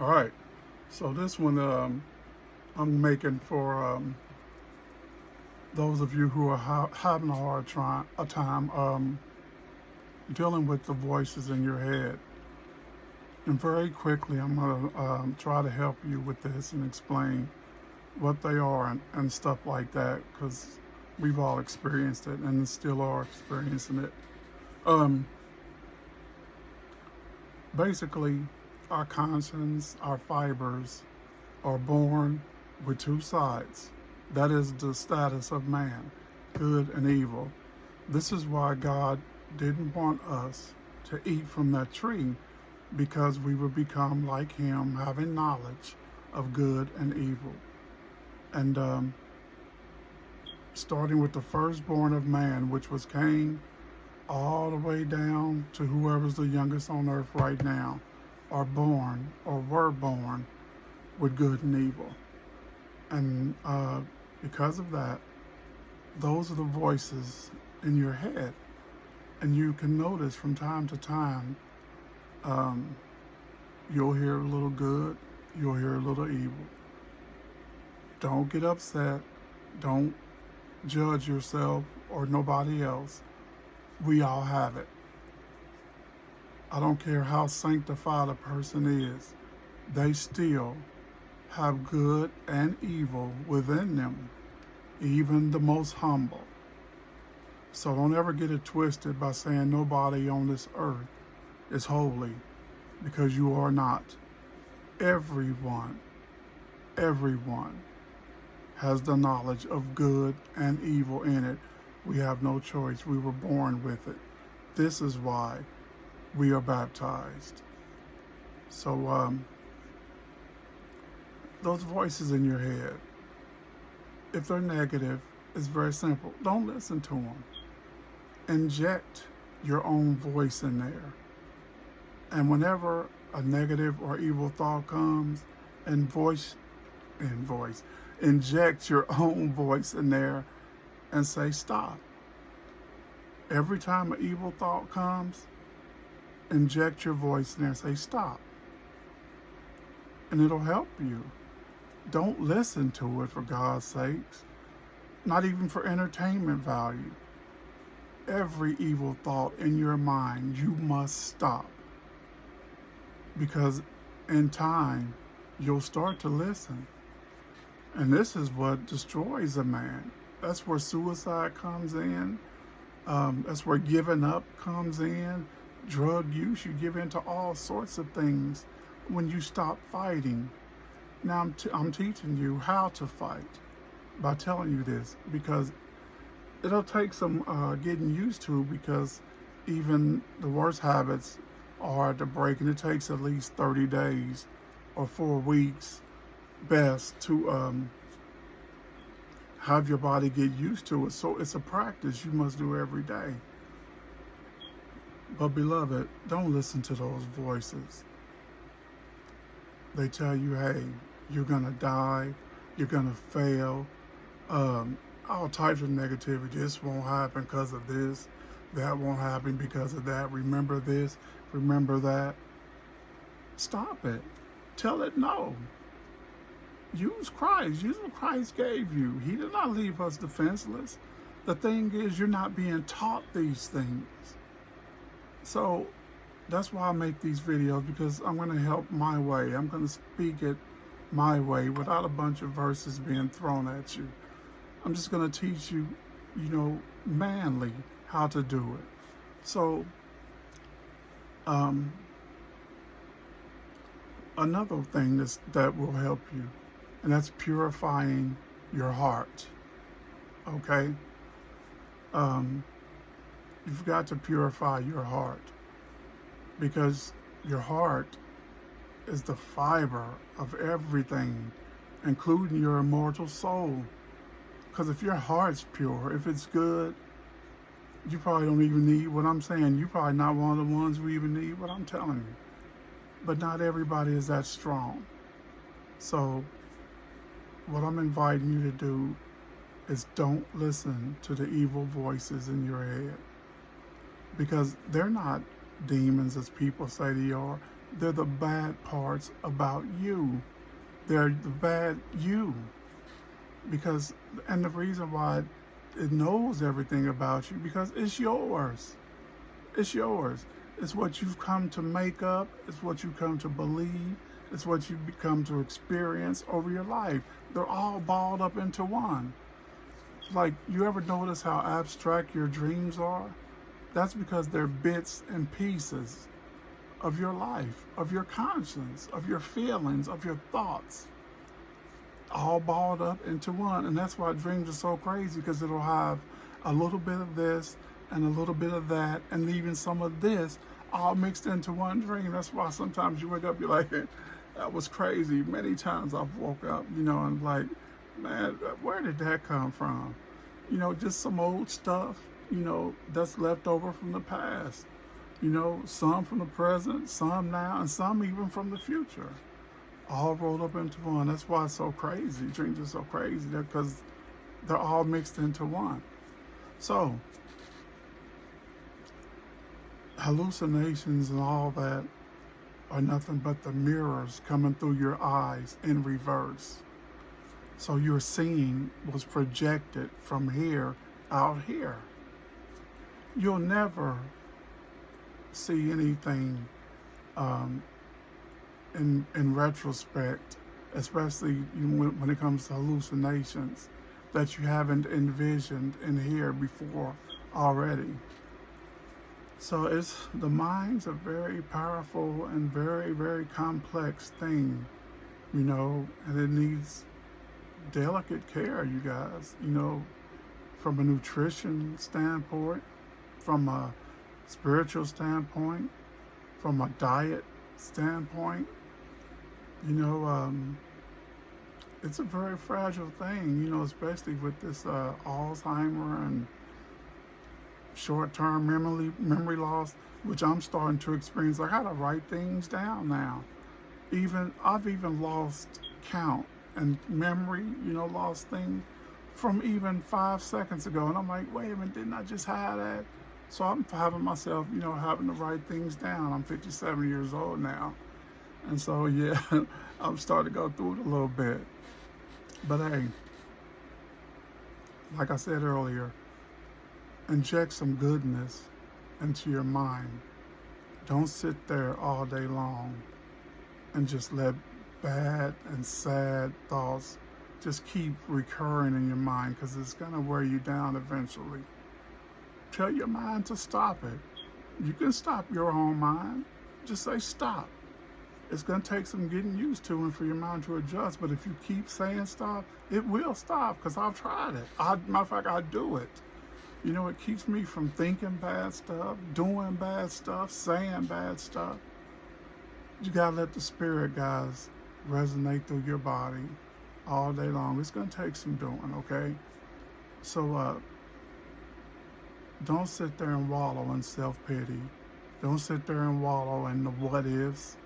All right. So this one I'm making for those of you who are having a a time dealing with the voices in your head. And very quickly, I'm going to try to help you with this and explain what they are and stuff like that, because we've all experienced it and still are experiencing it. Um, Basically, our conscience, our fibers are born with two sides. That is the status of man, good and evil. This is why God didn't want us to eat from that tree, because we would become like Him, having knowledge of good and evil. And starting with the firstborn of man, which was Cain, all the way down to whoever's the youngest on earth right now, are born or were born with good and evil. And because of that, those are the voices in your head. And you can notice from time to time, um, you'll hear a little good, you'll hear a little evil. Don't get upset. Don't judge yourself or nobody else. We all have it. I don't care how sanctified a person is, they still have good and evil within them, even the most humble. So don't ever get it twisted by saying nobody on this earth is holy, because you are not. Everyone, everyone has the knowledge of good and evil in it. We have no choice. We were born with it. This is why we are baptized. So those voices in your head, if they're negative, it's very simple. Don't listen to them. Inject your own voice in there. And whenever a negative or evil thought comes, and inject your own voice in there and say stop. Every time an evil thought comes, inject your voice in there and say stop. And it'll help you. Don't listen to it, for God's sakes. Not even for entertainment value. Every evil thought in your mind, you must stop. Because in time, you'll start to listen. And this is what destroys a man. That's where suicide comes in. That's where giving up comes in. Drug use, you give in to all sorts of things when you stop fighting. Now I'm teaching you how to fight by telling you this, because it'll take some getting used to, because even the worst habits are hard to break, and it takes at least 30 days or 4 weeks best to have your body get used to it. So it's a practice you must do every day. But beloved, don't listen to those voices. They tell you, hey, you're gonna die, you're gonna fail, all types of negativity. This won't happen because of this, that won't happen because of that. Remember this, remember that. Stop it. Tell it no. Use Christ. Use what Christ gave you. He did not leave us defenseless. The thing is, you're not being taught these things. So that's why I make these videos, because I'm going to help my way. I'm going to speak it my way without a bunch of verses being thrown at you. I'm just going to teach you, manly how to do it. So, another thing that will help you, and that's purifying your heart. Okay? You've got to purify your heart, because your heart is the fiber of everything, including your immortal soul. Because if your heart's pure, if it's good, you probably don't even need what I'm saying. You're probably not one of the ones who even need what I'm telling you. But not everybody is that strong. So what I'm inviting you to do is don't listen to the evil voices in your head, because they're not demons as people say they are. They're the bad parts about you. They're the bad you. Because, and the reason why it knows everything about you, because it's yours. It's yours. It's what you've come to make up. It's what you come to believe. It's what you've become to experience over your life. They're all balled up into one. Like, you ever notice how abstract your dreams are? That's because they're bits and pieces of your life, of your conscience, of your feelings, of your thoughts, all balled up into one. And that's why dreams are so crazy, because it'll have a little bit of this and a little bit of that and even some of this all mixed into one dream. That's why sometimes you wake up, you're like, that was crazy. Many times I've woke up, and like, man, where did that come from? Just some old stuff, that's left over from the past. Some from the present, some now, and some even from the future. All rolled up into one. That's why it's so crazy. Dreams are so crazy, because they're all mixed into one. So, hallucinations and all that are nothing but the mirrors coming through your eyes in reverse. So you're seeing what's projected from here out here. You'll never see anything in retrospect, especially when it comes to hallucinations, that you haven't envisioned in here before already. So the mind's a very powerful and very, very complex thing, and it needs delicate care, you guys, from a nutrition standpoint, from a spiritual standpoint, from a diet standpoint. It's a very fragile thing, especially with this Alzheimer and short-term memory loss, which I'm starting to experience. I gotta write things down now. I've even lost count and memory, lost things from even 5 seconds ago. And I'm like, wait a minute, didn't I just have that? So I'm having myself, having to write things down. I'm 57 years old now. And so, yeah, I'm starting to go through it a little bit. But hey, like I said earlier, inject some goodness into your mind. Don't sit there all day long and just let bad and sad thoughts just keep recurring in your mind, because it's going to wear you down eventually. Tell your mind to stop it. You can stop your own mind. Just say stop. It's going to take some getting used to and for your mind to adjust. But if you keep saying stop, it will stop, because I've tried it. Matter of fact, I do it. It keeps me from thinking bad stuff, doing bad stuff, saying bad stuff. You got to let the spirit, guys, resonate through your body all day long. It's going to take some doing, okay? So don't sit there and wallow in self-pity. Don't sit there and wallow in the what-ifs.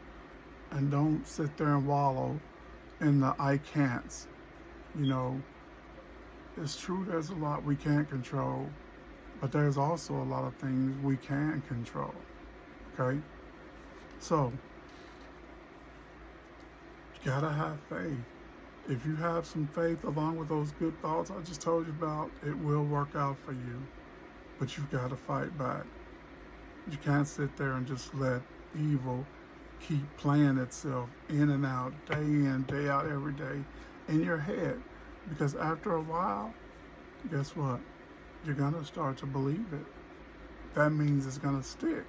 And don't sit there and wallow in the I can'ts. It's true there's a lot we can't control, but there's also a lot of things we can control, okay? So, you gotta have faith. If you have some faith along with those good thoughts I just told you about, it will work out for you. But you've got to fight back. You can't sit there and just let evil keep playing itself in and out, day in, day out, every day in your head. Because after a while, guess what? You're going to start to believe it. That means it's going to stick.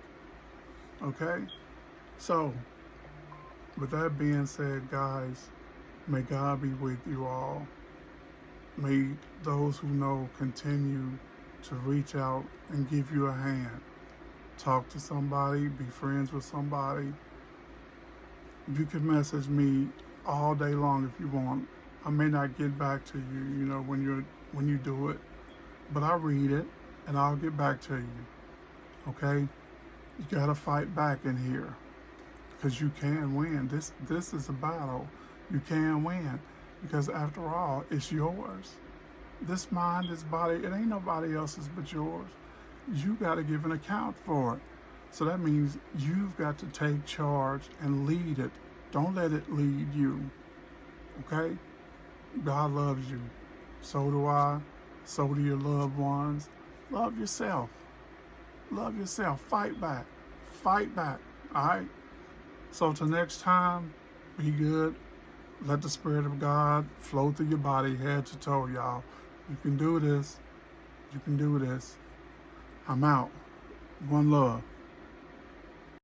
Okay? So, with that being said, guys, may God be with you all. May those who know continue to reach out and give you a hand. Talk to somebody, be friends with somebody. You can message me all day long if you want. I may not get back to you, when you do it, but I read it and I'll get back to you. Okay? You gotta fight back in here, because you can win. This is a battle. You can win, because after all, it's yours. This mind, this body, it ain't nobody else's but yours. You got to give an account for it. So that means you've got to take charge and lead it. Don't let it lead you. Okay? God loves you. So do I. So do your loved ones. Love yourself. Love yourself. Fight back. Fight back. All right? So till next time, be good. Let the Spirit of God flow through your body, head to toe, y'all. You can do this. You can do this. I'm out. One love.